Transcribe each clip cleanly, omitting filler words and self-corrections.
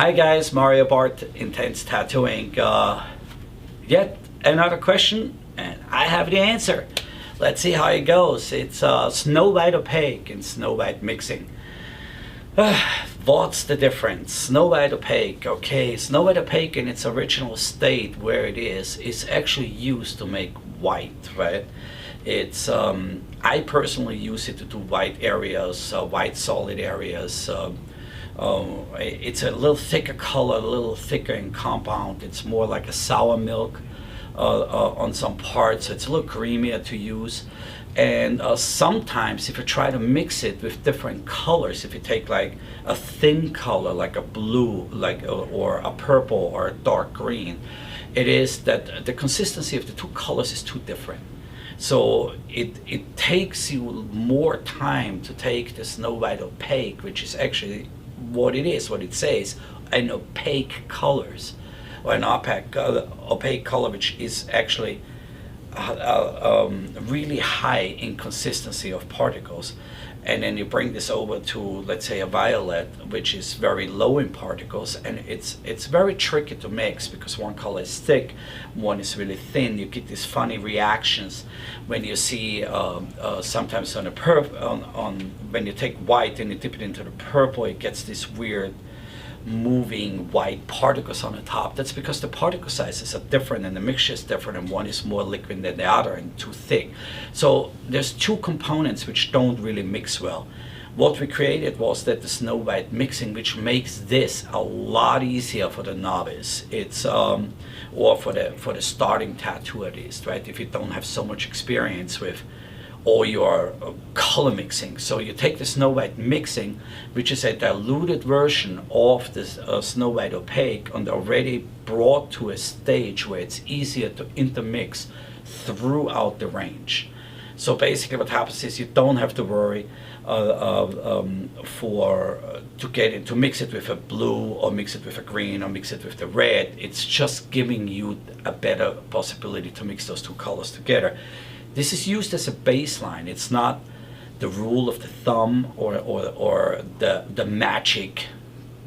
Hi guys, Mario Barth, Intenze Tattooing. Yet another question, and I have the answer. Let's see how it goes. It's Snow White Opaque and Snow White Mixing. What's the difference? Snow White Opaque. Okay, Snow White Opaque in its original state where it is actually used to make white, right? It's I personally use it to do white areas, white solid areas. It's a little thicker color, a little thicker in compound. It's more like a sour milk on some parts. It's a little creamier to use. And sometimes if you try to mix it with different colors, if you take like a thin color, like a blue, or a purple or a dark green, it is that the consistency of the two colors is too different. So it takes you more time to take the Snow White Opaque, which is actually what it is, what it says, an opaque colors, or an opaque color, which is actually really high in consistency of particles. And then you bring this over to, let's say, a violet, which is very low in particles, and it's very tricky to mix because one color is thick, one is really thin. You get these funny reactions when you see sometimes on when you take white and you dip it into the purple, it gets this weird moving white particles on the top. That's because the particle sizes are different and the mixture is different, and one is more liquid than the other and too thick. So there's two components which don't really mix well. What we created was that the Snow White Mixing, which makes this a lot easier for the novice. It's or for the starting tattoo artist, right? If you don't have so much experience with or your color mixing. So you take the Snow White Mixing, which is a diluted version of this Snow White Opaque, and already brought to a stage where it's easier to intermix throughout the range. So basically what happens is you don't have to worry to mix it with a blue or mix it with a green or mix it with the red. It's just giving you a better possibility to mix those two colors together. This is used as a baseline. It's not the rule of the thumb or the magic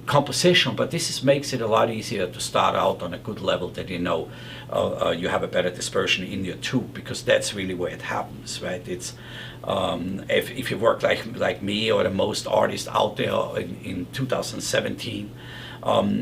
composition, but this makes it a lot easier to start out on a good level that you know you have a better dispersion in your tube, because that's really where it happens, right? It's if you work like me or the most artists out there in 2017,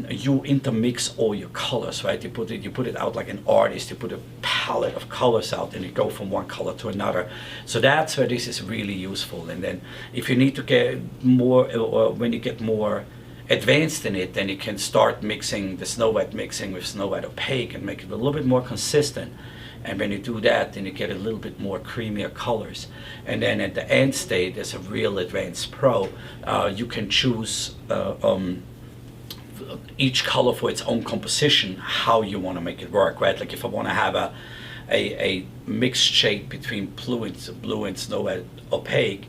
you intermix all your colors, right? You put it out like an artist. You put a palette of colors out, and you go from one color to another. So that's where this is really useful. And then if you need to get more, or when you get more advanced in it, then you can start mixing the Snow White Mixing with Snow White Opaque and make it a little bit more consistent. And when you do that, then you get a little bit more creamier colors. And then at the end state, as a real advanced pro, you can choose each color for its own composition, how you want to make it work, right? Like if I want to have a mixed shade between blue and Snow White Opaque,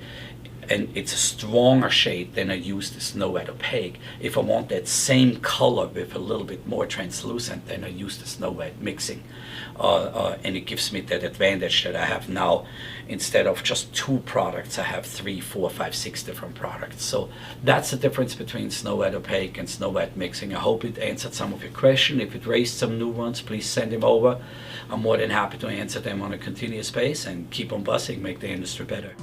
and it's a stronger shade, then I use the Snow White Opaque. If I want that same color with a little bit more translucent, then I use the Snow White Mixing. And it gives me that advantage that I have now. Instead of just two products, I have 3, 4, 5, 6 different products. So that's the difference between Snow White Opaque and Snow White Mixing. I hope it answered some of your questions. If it raised some new ones, please send them over. I'm more than happy to answer them on a continuous basis, and keep on buzzing, make the industry better.